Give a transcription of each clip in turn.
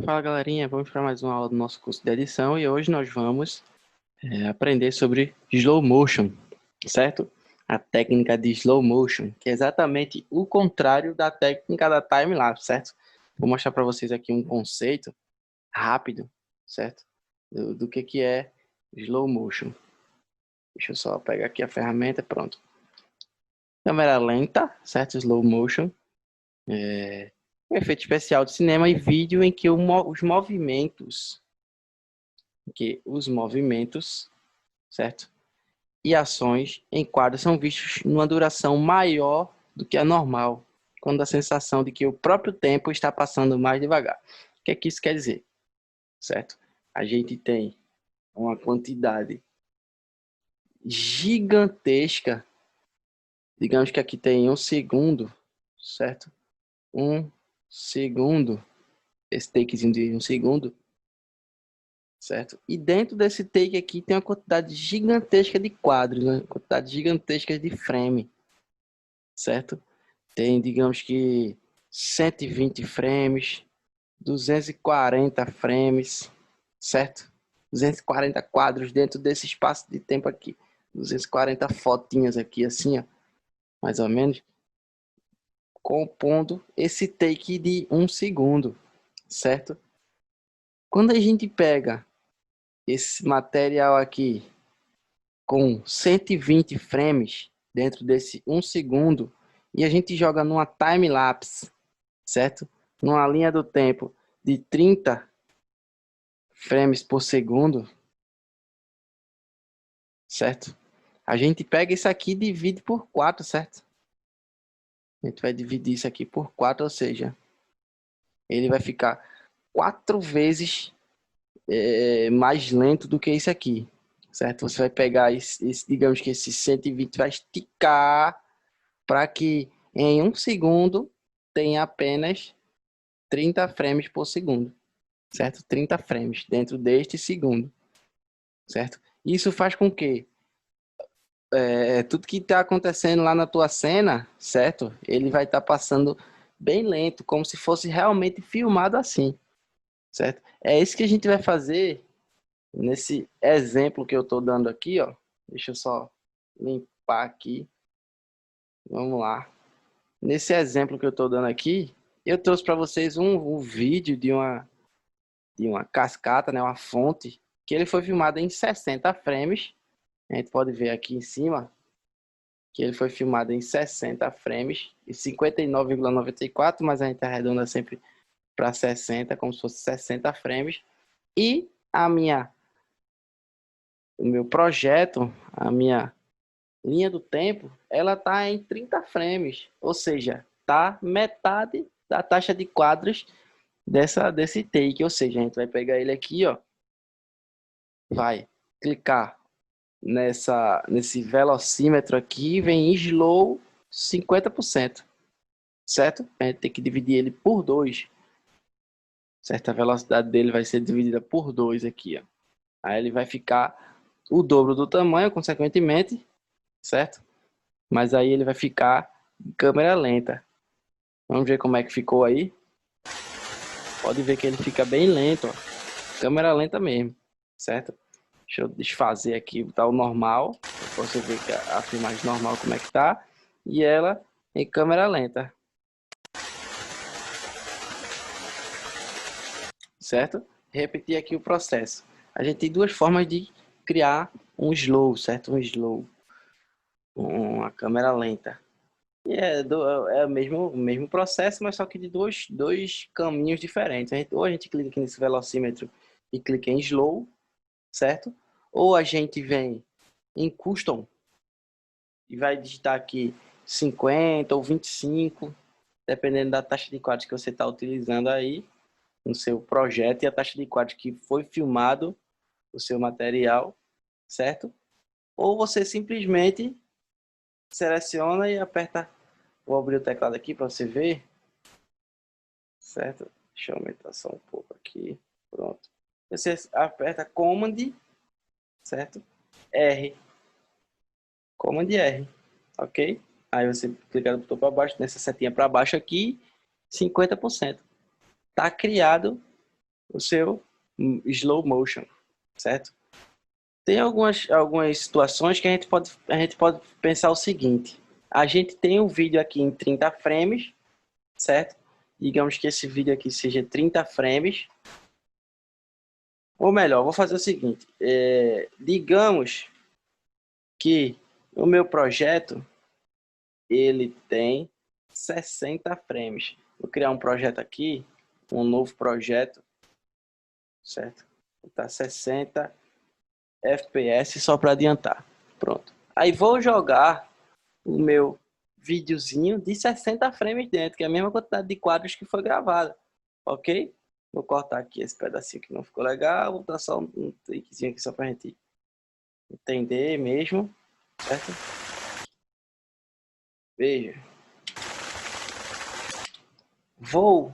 Fala galerinha, vamos para mais uma aula do nosso curso de edição e hoje nós vamos aprender sobre slow motion, certo? A técnica de slow motion, que é exatamente o contrário da técnica da time-lapse, certo? Vou mostrar para vocês aqui um conceito rápido, certo? Do que é slow motion. Deixa eu só pegar aqui a ferramenta, pronto. Câmera lenta, certo? Slow motion. Um efeito especial de cinema e vídeo em que os movimentos, certo? E ações em quadro são vistos numa duração maior do que a normal, quando a sensação de que o próprio tempo está passando mais devagar. O que é que isso quer dizer? Certo? A gente tem uma quantidade gigantesca, digamos que aqui tem 1 segundo, certo? 1 segundo, esse takezinho de 1 segundo, certo? E dentro desse take aqui tem uma quantidade gigantesca de quadros, né? Quantidade gigantesca de frame, certo? Tem, digamos que 120 frames, 240 frames, certo? 240 quadros dentro desse espaço de tempo aqui. 240 fotinhas aqui, assim, ó, mais ou menos, compondo esse take de 1 segundo, certo? Quando a gente pega esse material aqui com 120 frames dentro desse 1 segundo e a gente joga numa time-lapse, certo? Numa linha do tempo de 30 frames por segundo, certo? A gente pega isso aqui e divide por 4, certo? A gente vai dividir isso aqui por 4, ou seja, ele vai ficar 4 vezes mais lento do que isso aqui, certo? Você vai pegar digamos que esse 120 vai esticar para que em 1 segundo tenha apenas 30 frames por segundo, certo? 30 frames dentro deste segundo, certo? Isso faz com que tudo que está acontecendo lá na tua cena, certo? Ele vai estar passando bem lento, como se fosse realmente filmado assim, certo? É isso que a gente vai fazer nesse exemplo que eu estou dando aqui, ó. Deixa eu só limpar aqui. Vamos lá. Nesse exemplo que eu estou dando aqui, eu trouxe para vocês um vídeo de uma cascata, né, uma fonte, que ele foi filmado em 60 frames. A gente pode ver aqui em cima que ele foi filmado em 60 frames e 59,94, mas a gente arredonda sempre para 60, como se fosse 60 frames. E o meu projeto, a minha linha do tempo, ela está em 30 frames, ou seja, tá metade da taxa de quadros desse take, ou seja, a gente vai pegar ele aqui, ó, vai clicar nesse velocímetro aqui, vem em slow 50%, certo? A gente tem que dividir ele por 2, certo? A velocidade dele vai ser dividida por 2 aqui, ó. Aí ele vai ficar o dobro do tamanho, consequentemente, certo? Mas aí ele vai ficar em câmera lenta. Vamos ver como é que ficou aí. Pode ver que ele fica bem lento, ó. Câmera lenta mesmo, certo? Deixa eu desfazer aqui, botar o normal, para você ver que a filmagem normal como é que tá. E ela em câmera lenta, certo? Repetir aqui o processo. A gente tem duas formas de criar um slow, certo? Um slow, uma câmera lenta. E é o mesmo processo, mas só que de dois caminhos diferentes. Ou a gente clica aqui nesse velocímetro e clica em slow, certo? Ou a gente vem em custom e vai digitar aqui 50 ou 25, dependendo da taxa de quadros que você está utilizando aí no seu projeto e a taxa de quadros que foi filmado o seu material, certo? Ou você simplesmente seleciona e aperta. Vou abrir o teclado aqui para você ver, certo? Deixa eu aumentar só um pouco aqui. Pronto. Você aperta Command, certo? R. Command R, ok? Aí você clica no botão para baixo, nessa setinha para baixo aqui, 50%. Tá criado o seu slow motion, certo? Tem algumas situações que a gente pode pensar o seguinte: a gente tem um vídeo aqui em 30 frames, certo? Digamos que esse vídeo aqui seja 30 frames. Ou melhor, vou fazer o seguinte: digamos que o meu projeto ele tem 60 frames. Vou criar um projeto aqui, um novo projeto, certo? Vou botar 60 FPS só para adiantar. Pronto. Aí vou jogar o meu videozinho de 60 frames dentro, que é a mesma quantidade de quadros que foi gravada. Ok? Vou cortar aqui esse pedacinho que não ficou legal. Vou dar só um trickzinho aqui só pra gente entender mesmo. Certo? Veja. Vou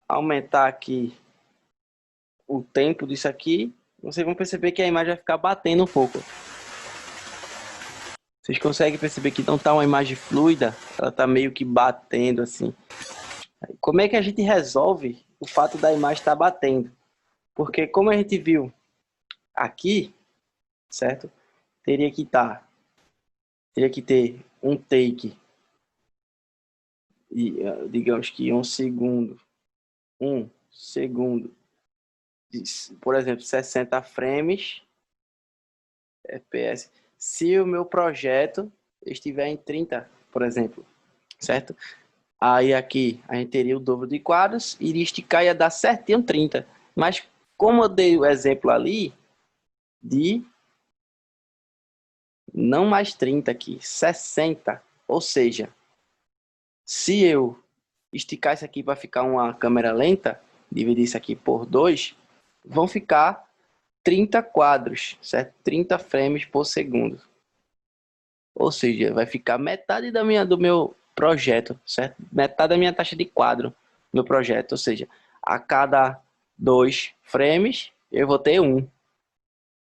aumentar aqui o tempo disso aqui. Vocês vão perceber que a imagem vai ficar batendo um pouco. Vocês conseguem perceber que não está uma imagem fluida? Ela está meio que batendo assim. Como é que a gente resolve o fato da imagem estar batendo? Porque como a gente viu aqui, certo? Teria que ter um take, digamos que um segundo, por exemplo, 60 frames FPS, se o meu projeto estiver em 30, por exemplo, certo? Aí aqui a gente teria o dobro de quadros, iria esticar e ia dar certinho 30. Mas como eu dei o exemplo ali de não mais 30 aqui, 60, ou seja, se eu esticar isso aqui para ficar uma câmera lenta, dividir isso aqui por 2, vão ficar 30 quadros, certo? 30 frames por segundo. Ou seja, vai ficar metade do meu projeto, certo? Metade da minha taxa de quadro no projeto. Ou seja, a cada 2 frames eu vou ter um,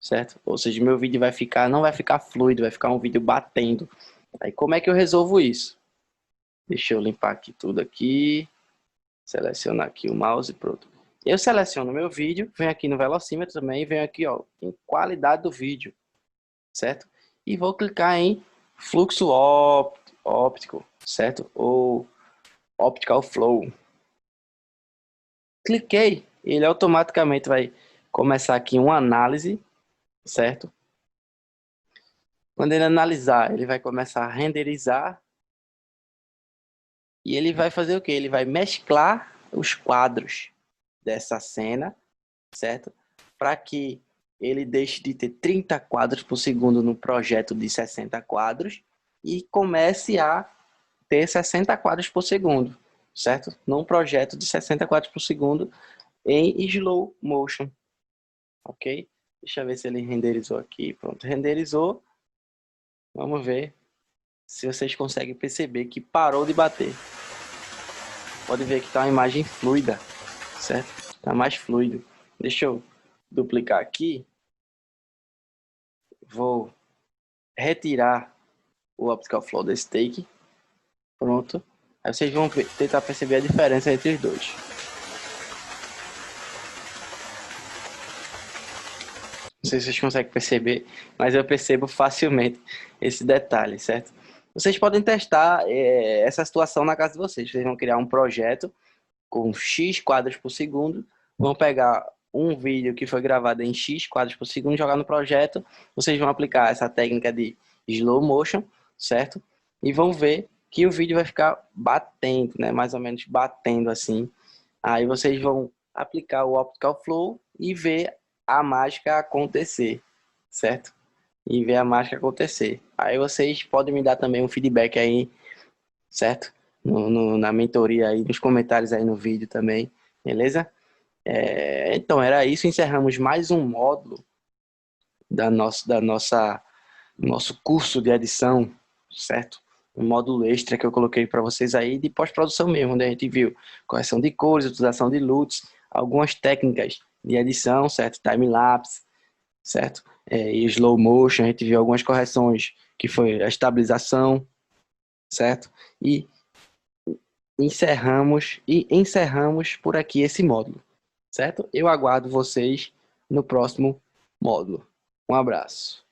certo? Ou seja, meu vídeo não vai ficar fluido, vai ficar um vídeo batendo. Aí como é que eu resolvo isso? Deixa eu limpar aqui tudo aqui, selecionar aqui o mouse e pronto. Eu seleciono meu vídeo, venho aqui no velocímetro também, venho aqui ó, em qualidade do vídeo, certo? E vou clicar em fluxo óptico, certo? Ou optical flow. Cliquei, ele automaticamente vai começar aqui uma análise, certo? Quando ele analisar, ele vai começar a renderizar e ele vai fazer o quê? Ele vai mesclar os quadros dessa cena, certo? Para que ele deixe de ter 30 quadros por segundo no projeto de 60 quadros e comece a ter 60 quadros por segundo, certo? Num projeto de 60 quadros por segundo em slow motion, ok? Deixa eu ver se ele renderizou aqui. Pronto, renderizou. Vamos ver se vocês conseguem perceber que parou de bater. Pode ver que está uma imagem fluida, certo? Está mais fluido. Deixa eu duplicar aqui. Vou retirar o Optical Flow desse take. Pronto. Aí vocês vão tentar perceber a diferença entre os dois. Não sei se vocês conseguem perceber, mas eu percebo facilmente esse detalhe, certo? Vocês podem testar essa situação na casa de vocês. Vocês vão criar um projeto com X quadros por segundo, vão pegar um vídeo que foi gravado em X quadros por segundo, jogar no projeto, vocês vão aplicar essa técnica de slow motion, certo? E vão ver que o vídeo vai ficar batendo, né? Mais ou menos batendo assim. Aí vocês vão aplicar o Optical Flow e ver a mágica acontecer, certo? E ver a mágica acontecer. Aí vocês podem me dar também um feedback aí, certo? Na mentoria aí, nos comentários aí no vídeo também, beleza? Então, era isso. Encerramos mais um módulo nosso curso de edição, certo? Um módulo extra que eu coloquei para vocês aí de pós-produção mesmo, onde a gente viu correção de cores, utilização de LUTs, algumas técnicas de edição, certo? Time-lapse, certo? E slow motion, a gente viu algumas correções que foi a estabilização, certo? E encerramos por aqui esse módulo. certo? Eu aguardo vocês no próximo módulo. Um abraço.